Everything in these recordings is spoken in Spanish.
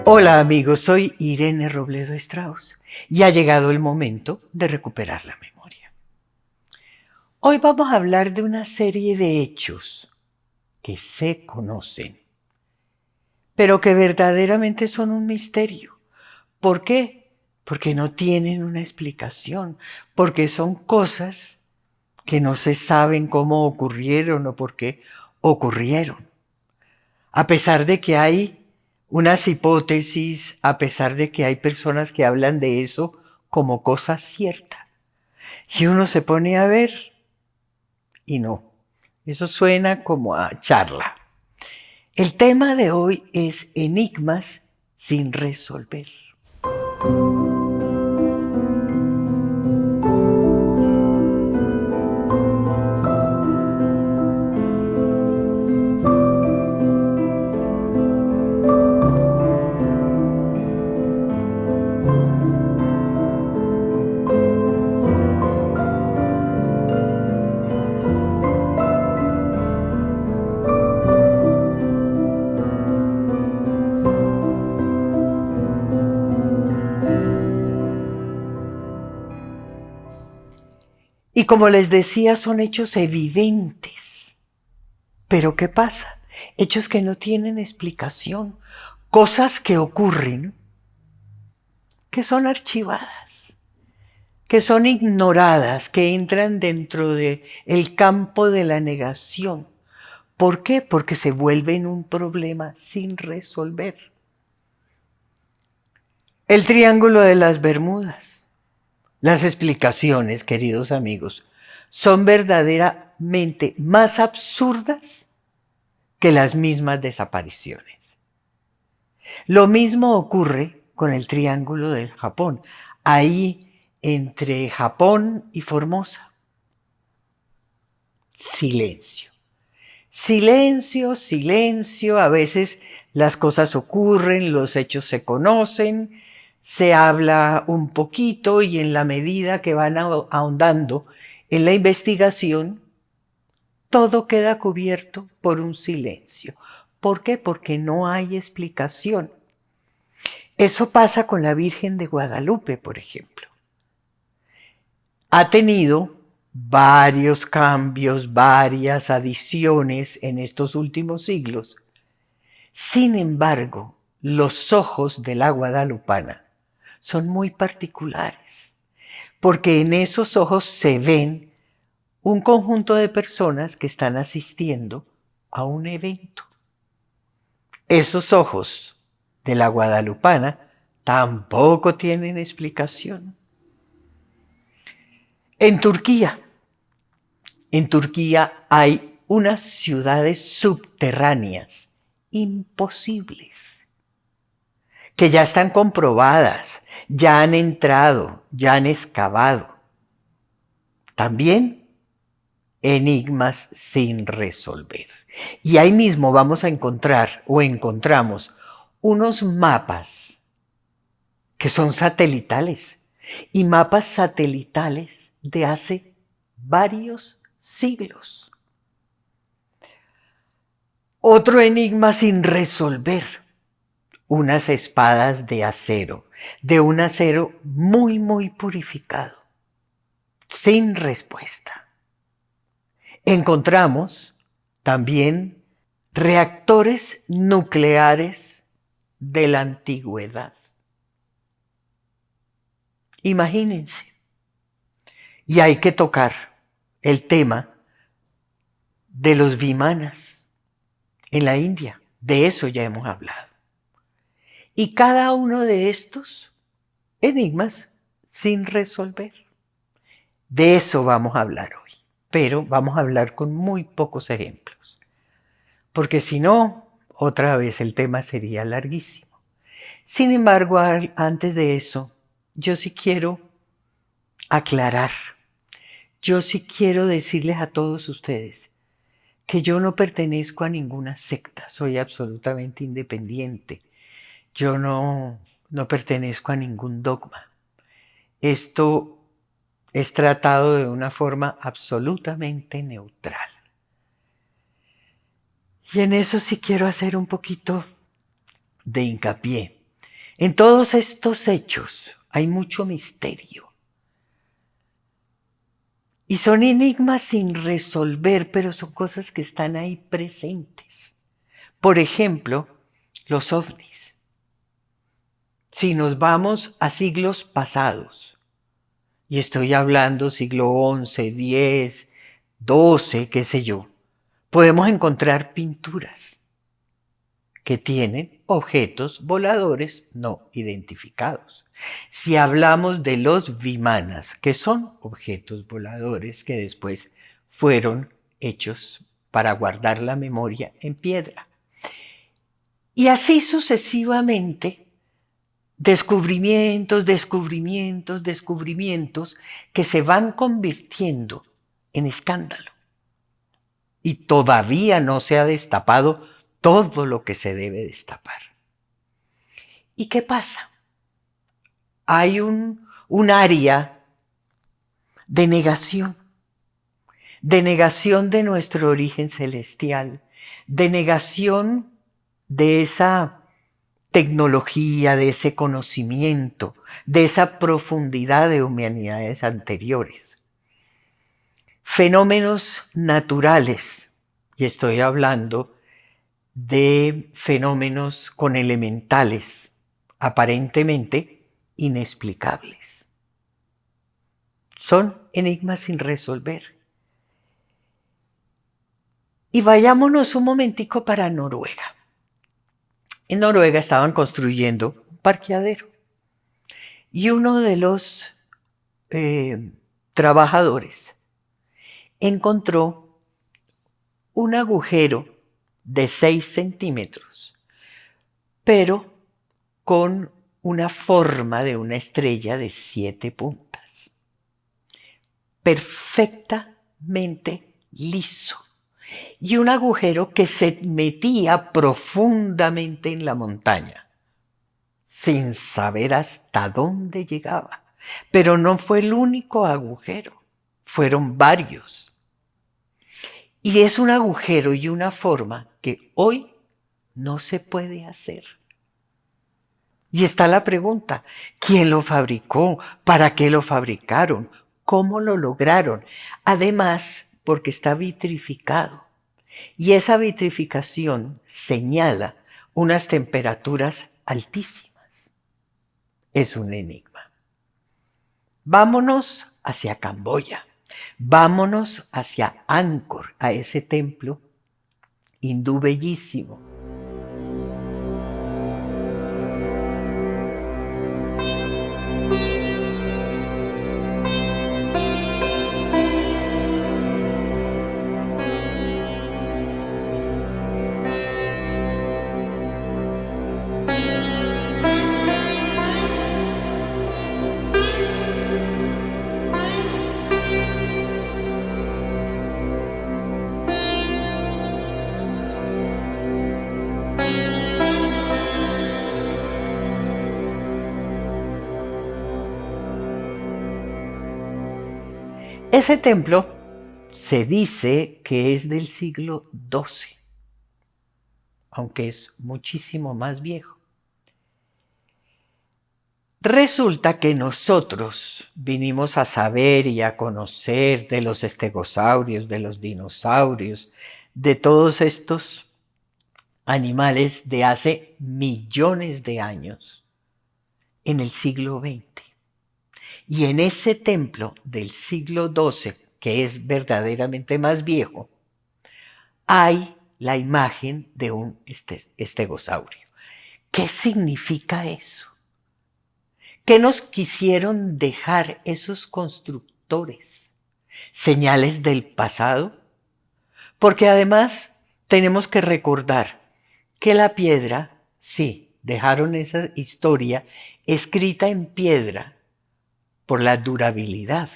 Hola amigos, soy Irene Robledo Strauss y ha llegado el momento de recuperar la memoria. Hoy vamos a hablar de una serie de hechos que se conocen, pero que verdaderamente son un misterio. ¿Por qué? Porque no tienen una explicación, porque son cosas que no se saben cómo ocurrieron o por qué ocurrieron. A pesar de que hay unas hipótesis, a pesar de que hay personas que hablan de eso como cosa cierta. Y uno se pone a ver y no. Eso suena como a charla. El tema de hoy es enigmas sin resolver. Y como les decía, son hechos evidentes. Pero ¿qué pasa? Hechos que no tienen explicación. Cosas que ocurren que son archivadas, que son ignoradas, que entran dentro del campo de la negación. ¿Por qué? Porque se vuelven un problema sin resolver. El Triángulo de las Bermudas. Las explicaciones, queridos amigos, son verdaderamente más absurdas que las mismas desapariciones. Lo mismo ocurre con el Triángulo del Japón, ahí entre Japón y Formosa. Silencio. Silencio, silencio, a veces las cosas ocurren, los hechos se conocen, se habla un poquito y en la medida que van ahondando en la investigación, todo queda cubierto por un silencio. ¿Por qué? Porque no hay explicación. Eso pasa con la Virgen de Guadalupe, por ejemplo. Ha tenido varios cambios, varias adiciones en estos últimos siglos. Sin embargo, los ojos de la guadalupana son muy particulares, porque en esos ojos se ven un conjunto de personas que están asistiendo a un evento. Esos ojos de la guadalupana tampoco tienen explicación. En Turquía hay unas ciudades subterráneas imposibles, que ya están comprobadas, ya han entrado, ya han excavado. También enigmas sin resolver. Y ahí mismo vamos a encontrar o encontramos unos mapas que son satelitales y mapas satelitales de hace varios siglos. Otro enigma sin resolver, unas espadas de un acero muy, muy purificado, sin respuesta. Encontramos también reactores nucleares de la antigüedad. Imagínense. Y hay que tocar el tema de los vimanas en la India. De eso ya hemos hablado. Y cada uno de estos enigmas sin resolver. De eso vamos a hablar hoy. Pero vamos a hablar con muy pocos ejemplos. Porque si no, otra vez el tema sería larguísimo. Sin embargo, antes de eso, yo sí quiero aclarar. Yo sí quiero decirles a todos ustedes que yo no pertenezco a ninguna secta, soy absolutamente independiente. Yo no pertenezco a ningún dogma. Esto es tratado de una forma absolutamente neutral. Y en eso sí quiero hacer un poquito de hincapié. En todos estos hechos hay mucho misterio. Y son enigmas sin resolver, pero son cosas que están ahí presentes. Por ejemplo, los ovnis. Si nos vamos a siglos pasados, y estoy hablando siglo XI, X, XII, qué sé yo, podemos encontrar pinturas que tienen objetos voladores no identificados. Si hablamos de los vimanas, que son objetos voladores que después fueron hechos para guardar la memoria en piedra. Y así sucesivamente, descubrimientos que se van convirtiendo en escándalo. Y todavía no se ha destapado todo lo que se debe destapar. ¿Y qué pasa? Hay un área de negación de nuestro origen celestial, de negación de esa tecnología, de ese conocimiento, de esa profundidad de humanidades anteriores. Fenómenos naturales, y estoy hablando de fenómenos con elementales, aparentemente inexplicables. Son enigmas sin resolver. Y vayámonos un momentico para Noruega. En Noruega estaban construyendo un parqueadero y uno de los trabajadores encontró un agujero de 6 centímetros, pero con una forma de una estrella de 7 puntas. Perfectamente liso. Y un agujero que se metía profundamente en la montaña, sin saber hasta dónde llegaba. Pero no fue el único agujero, fueron varios. Y es un agujero y una forma que hoy no se puede hacer. Y está la pregunta, ¿quién lo fabricó? ¿Para qué lo fabricaron? ¿Cómo lo lograron? Además, porque está vitrificado. Y esa vitrificación señala unas temperaturas altísimas. Es un enigma. Vámonos hacia Camboya. Vámonos hacia Angkor, a ese templo hindú bellísimo. Ese templo se dice que es del siglo XII, aunque es muchísimo más viejo. Resulta que nosotros vinimos a saber y a conocer de los estegosaurios, de los dinosaurios, de todos estos animales de hace millones de años, en el siglo XX. Y en ese templo del siglo XII, que es verdaderamente más viejo, hay la imagen de un estegosaurio. ¿Qué significa eso? ¿Qué nos quisieron dejar esos constructores? ¿Señales del pasado? Porque además tenemos que recordar que la piedra, sí, dejaron esa historia escrita en piedra por la durabilidad,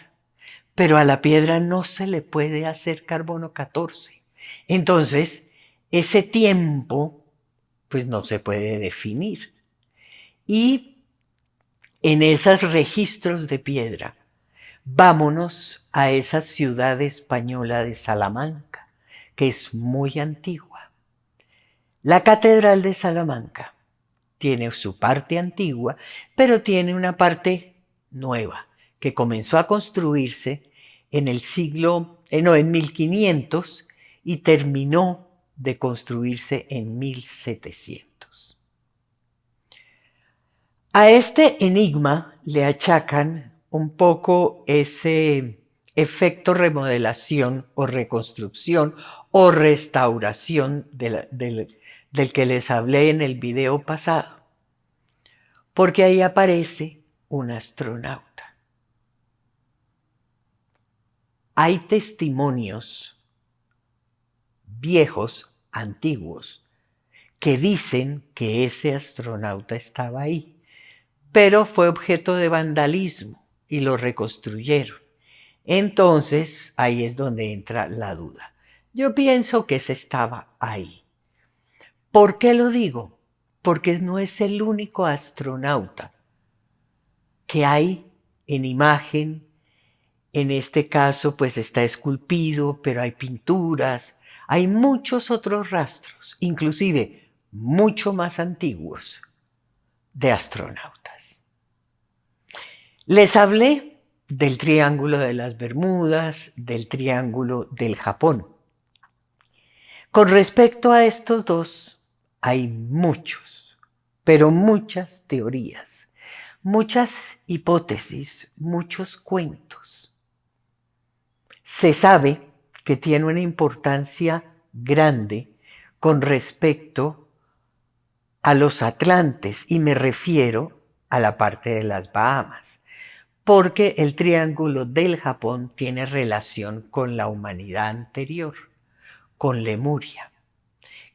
pero a la piedra no se le puede hacer carbono 14. Entonces, ese tiempo, pues no se puede definir. Y en esos registros de piedra, vámonos a esa ciudad española de Salamanca, que es muy antigua. La Catedral de Salamanca tiene su parte antigua, pero tiene una parte nueva que comenzó a construirse en el en 1500 y terminó de construirse en 1700. A este enigma le achacan un poco ese efecto remodelación o reconstrucción o restauración del que les hablé en el video pasado, porque ahí aparece un astronauta. Hay testimonios viejos, antiguos, que dicen que ese astronauta estaba ahí, pero fue objeto de vandalismo y lo reconstruyeron. Entonces, ahí es donde entra la duda. Yo pienso que ese estaba ahí. ¿Por qué lo digo? Porque no es el único astronauta que hay en imagen. En este caso, pues está esculpido, pero hay pinturas, hay muchos otros rastros, inclusive mucho más antiguos, de astronautas. Les hablé del Triángulo de las Bermudas, del Triángulo del Japón. Con respecto a estos dos, hay muchos, pero muchas teorías, muchas hipótesis, muchos cuentos. Se sabe que tiene una importancia grande con respecto a los atlantes, y me refiero a la parte de las Bahamas, porque el Triángulo del Japón tiene relación con la humanidad anterior, con Lemuria.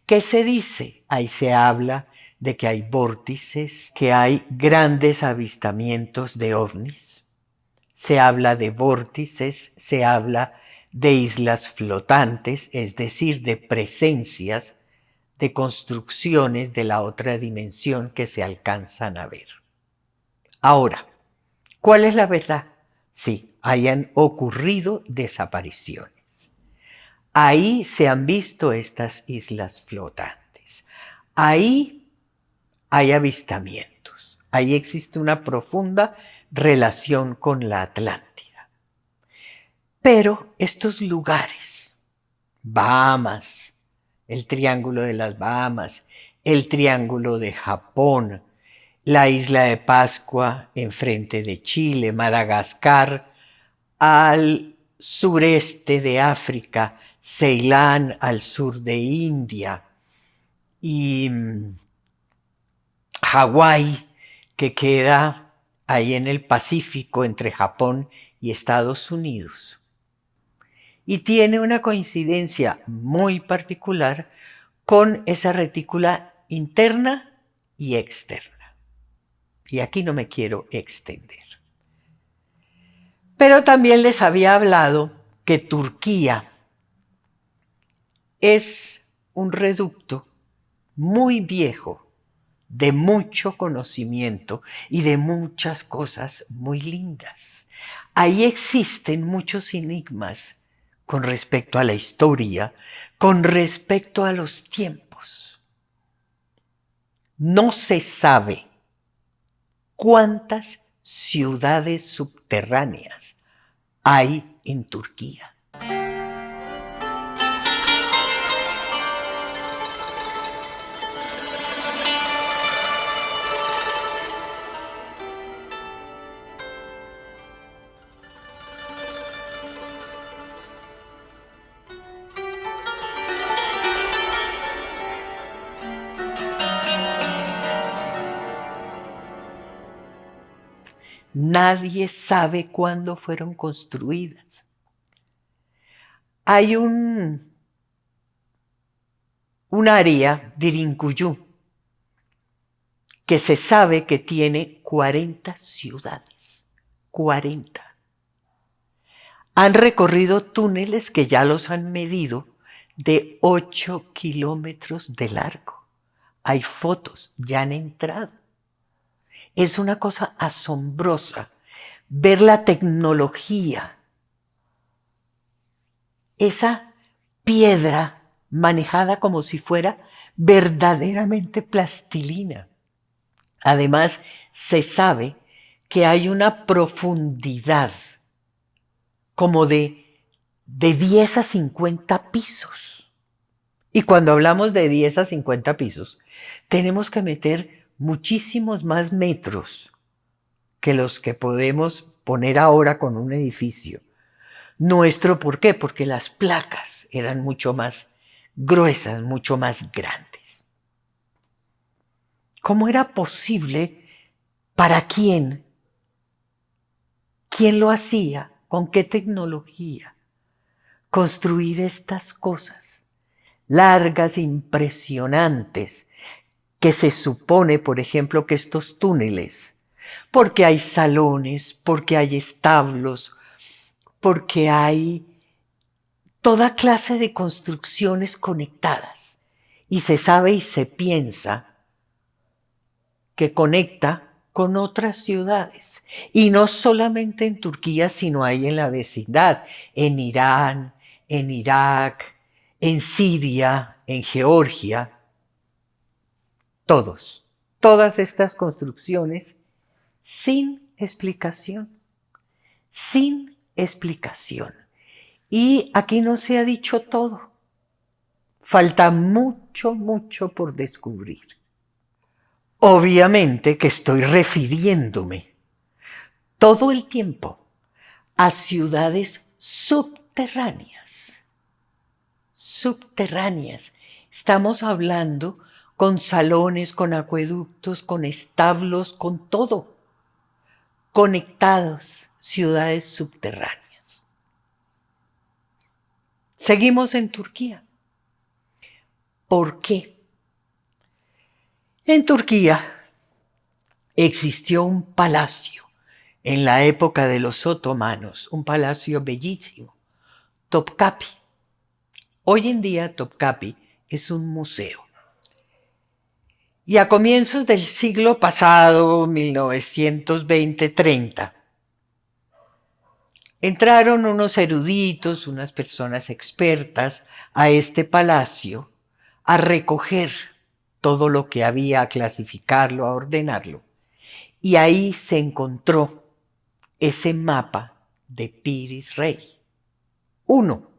¿Qué se dice? Ahí se habla de que hay vórtices, que hay grandes avistamientos de ovnis. Se habla de vórtices, se habla de islas flotantes, es decir, de presencias, de construcciones de la otra dimensión que se alcanzan a ver. Ahora, ¿cuál es la verdad? Sí, hayan ocurrido desapariciones. Ahí se han visto estas islas flotantes. Ahí hay avistamientos. Ahí existe una profunda relación con la Atlántida. Pero estos lugares, Bahamas, el Triángulo de las Bahamas, el Triángulo de Japón, la isla de Pascua enfrente de Chile, Madagascar, al sureste de África, Ceilán al sur de India y Hawái, que queda ahí en el Pacífico entre Japón y Estados Unidos. Y tiene una coincidencia muy particular con esa retícula interna y externa. Y aquí no me quiero extender. Pero también les había hablado que Turquía es un reducto muy viejo, de mucho conocimiento y de muchas cosas muy lindas. Ahí existen muchos enigmas con respecto a la historia, con respecto a los tiempos. No se sabe cuántas ciudades subterráneas hay en Turquía. Nadie sabe cuándo fueron construidas. Hay un área, Dirinkuyú, que se sabe que tiene 40 ciudades. 40. Han recorrido túneles que ya los han medido de 8 kilómetros de largo. Hay fotos, ya han entrado. Es una cosa asombrosa ver la tecnología. Esa piedra manejada como si fuera verdaderamente plastilina. Además, se sabe que hay una profundidad como de 10 a 50 pisos. Y cuando hablamos de 10 a 50 pisos, tenemos que meter muchísimos más metros que los que podemos poner ahora con un edificio nuestro. ¿Por qué? Porque las placas eran mucho más gruesas, mucho más grandes. ¿Cómo era posible? ¿Para quién? ¿Quién lo hacía? ¿Con qué tecnología? Construir estas cosas largas, impresionantes, que se supone, por ejemplo, que estos túneles, porque hay salones, porque hay establos, porque hay toda clase de construcciones conectadas. Y se sabe y se piensa que conecta con otras ciudades. Y no solamente en Turquía, sino ahí en la vecindad, en Irán, en Irak, en Siria, en Georgia. Todas estas construcciones sin explicación, sin explicación. Y aquí no se ha dicho todo. Falta mucho, mucho por descubrir. Obviamente que estoy refiriéndome todo el tiempo a ciudades subterráneas. Subterráneas. Estamos hablando con salones, con acueductos, con establos, con todo. Conectados, ciudades subterráneas. Seguimos en Turquía. ¿Por qué? En Turquía existió un palacio en la época de los otomanos, un palacio bellísimo, Topkapi. Hoy en día Topkapi es un museo. Y a comienzos del siglo pasado, 1920-30, entraron unos eruditos, unas personas expertas a este palacio a recoger todo lo que había, a clasificarlo, a ordenarlo. Y ahí se encontró ese mapa de Piris Rey. Uno,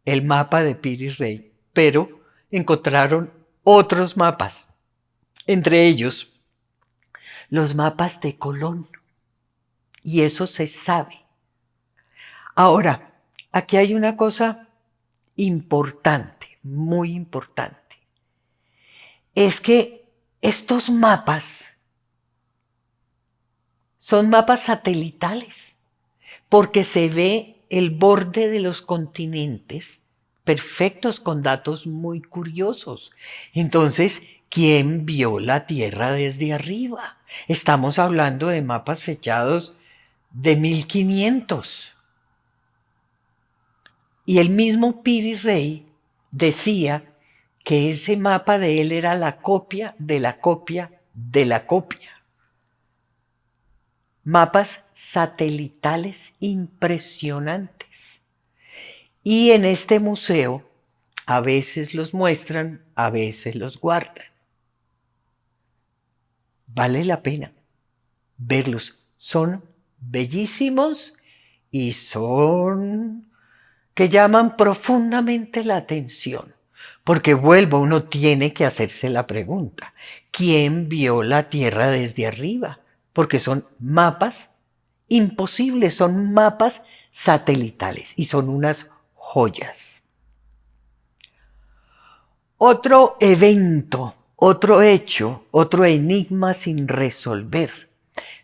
el mapa de Piris Rey, pero encontraron otros mapas, entre ellos los mapas de Colón. Y eso se sabe. Ahora, aquí hay una cosa importante, muy importante. Es que estos mapas son mapas satelitales, porque se ve el borde de los continentes perfectos, con datos muy curiosos. Entonces, ¿quién vio la Tierra desde arriba? Estamos hablando de mapas fechados de 1500. Y el mismo Piris Rey decía que ese mapa de él era la copia de la copia de la copia. Mapas satelitales impresionantes. Y en este museo a veces los muestran, a veces los guardan. Vale la pena verlos. Son bellísimos y son que llaman profundamente la atención. Porque vuelvo, uno tiene que hacerse la pregunta, ¿quién vio la Tierra desde arriba? Porque son mapas imposibles, son mapas satelitales y son unas joyas. Otro evento, otro hecho, otro enigma sin resolver.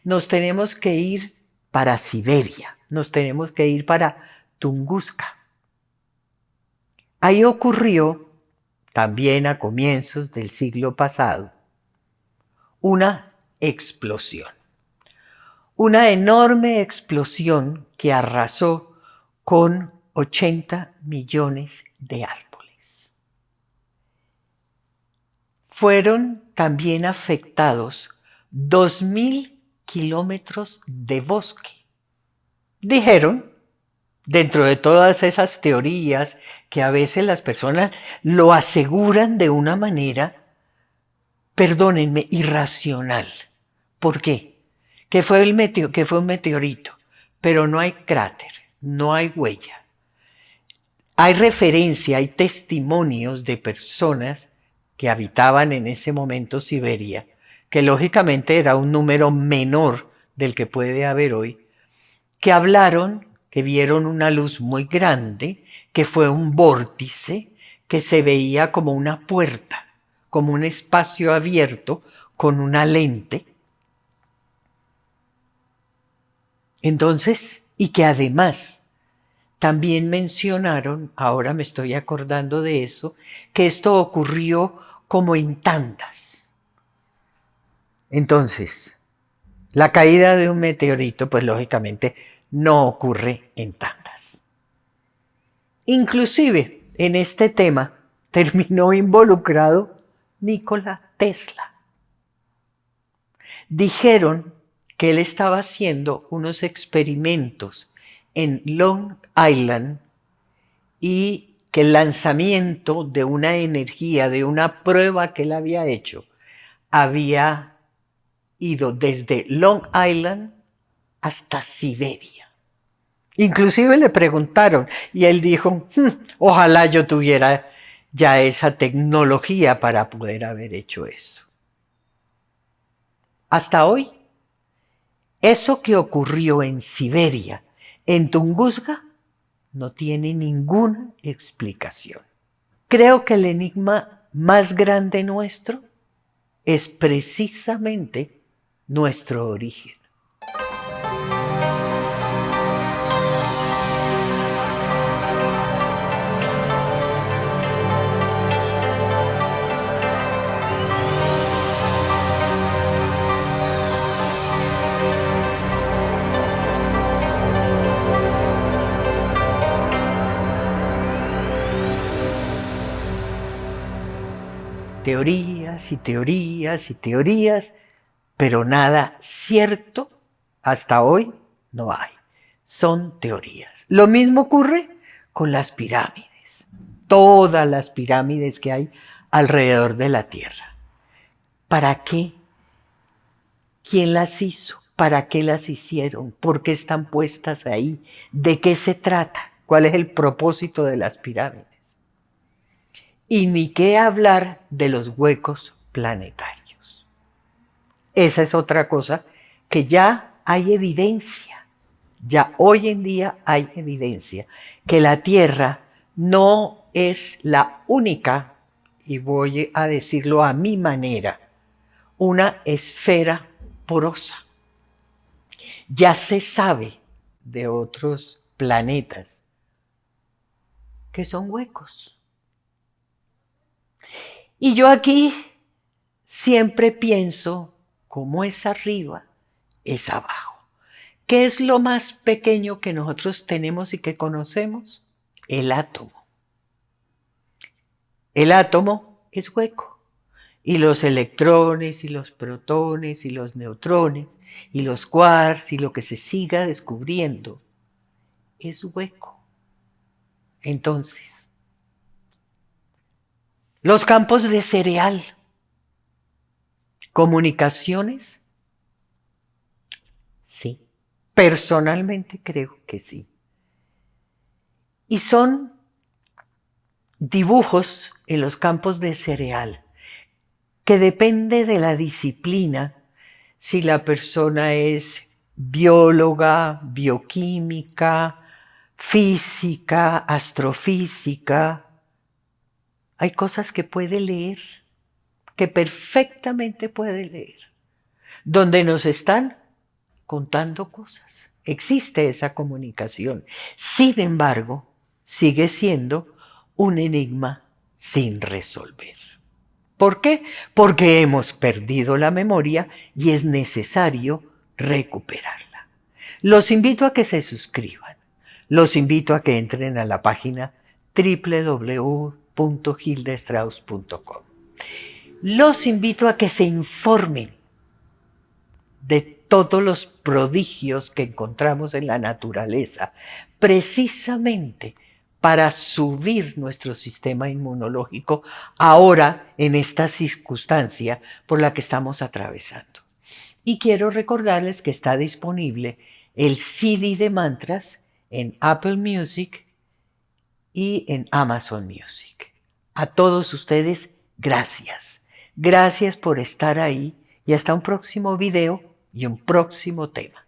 Nos tenemos que ir para Siberia, nos tenemos que ir para Tunguska. Ahí ocurrió, también a comienzos del siglo pasado, una explosión. Una enorme explosión que arrasó con 80 millones de árboles. Fueron también afectados 2000 kilómetros de bosque. Dijeron, dentro de todas esas teorías que a veces las personas lo aseguran de una manera perdónenme, irracional. ¿Por qué? Que fue un meteorito, pero no hay cráter, no hay huella. Hay referencia, hay testimonios de personas que habitaban en ese momento Siberia, que lógicamente era un número menor del que puede haber hoy, que hablaron, que vieron una luz muy grande, que fue un vórtice, que se veía como una puerta, como un espacio abierto con una lente. Entonces, y que además también mencionaron, ahora me estoy acordando de eso, que esto ocurrió como en tandas. Entonces, la caída de un meteorito, pues lógicamente no ocurre en tandas. Inclusive, en este tema terminó involucrado Nikola Tesla. Dijeron que él estaba haciendo unos experimentos en Long Island y que el lanzamiento de una energía, de una prueba que él había hecho, había ido desde Long Island hasta Siberia. Inclusive le preguntaron y él dijo, ojalá yo tuviera ya esa tecnología para poder haber hecho eso. Hasta hoy, eso que ocurrió en Siberia, en Tunguska, no tiene ninguna explicación. Creo que el enigma más grande nuestro es precisamente nuestro origen. Teorías y teorías y teorías, pero nada cierto hasta hoy no hay. Son teorías. Lo mismo ocurre con las pirámides. Todas las pirámides que hay alrededor de la Tierra. ¿Para qué? ¿Quién las hizo? ¿Para qué las hicieron? ¿Por qué están puestas ahí? ¿De qué se trata? ¿Cuál es el propósito de las pirámides? Y ni qué hablar de los huecos planetarios. Esa es otra cosa que ya hay evidencia, ya hoy en día hay evidencia, que la Tierra no es la única, y voy a decirlo a mi manera, una esfera porosa. Ya se sabe de otros planetas que son huecos. Y yo aquí siempre pienso, como es arriba, es abajo. ¿Qué es lo más pequeño que nosotros tenemos y que conocemos? El átomo. El átomo es hueco. Y los electrones, y los protones, y los neutrones, y los quarks, y lo que se siga descubriendo, es hueco. Entonces, los campos de cereal, comunicaciones, sí. Personalmente creo que sí. Y son dibujos en los campos de cereal que depende de la disciplina, si la persona es bióloga, bioquímica, física, astrofísica. Hay cosas que puede leer, que perfectamente puede leer, donde nos están contando cosas. Existe esa comunicación. Sin embargo, sigue siendo un enigma sin resolver. ¿Por qué? Porque hemos perdido la memoria y es necesario recuperarla. Los invito a que se suscriban. Los invito a que entren a la página www.gildastrauss.com. Los invito a que se informen de todos los prodigios que encontramos en la naturaleza, precisamente para subir nuestro sistema inmunológico ahora en esta circunstancia por la que estamos atravesando. Y quiero recordarles que está disponible el CD de mantras en Apple Music y en Amazon Music. A todos ustedes, gracias. Gracias por estar ahí y hasta un próximo video y un próximo tema.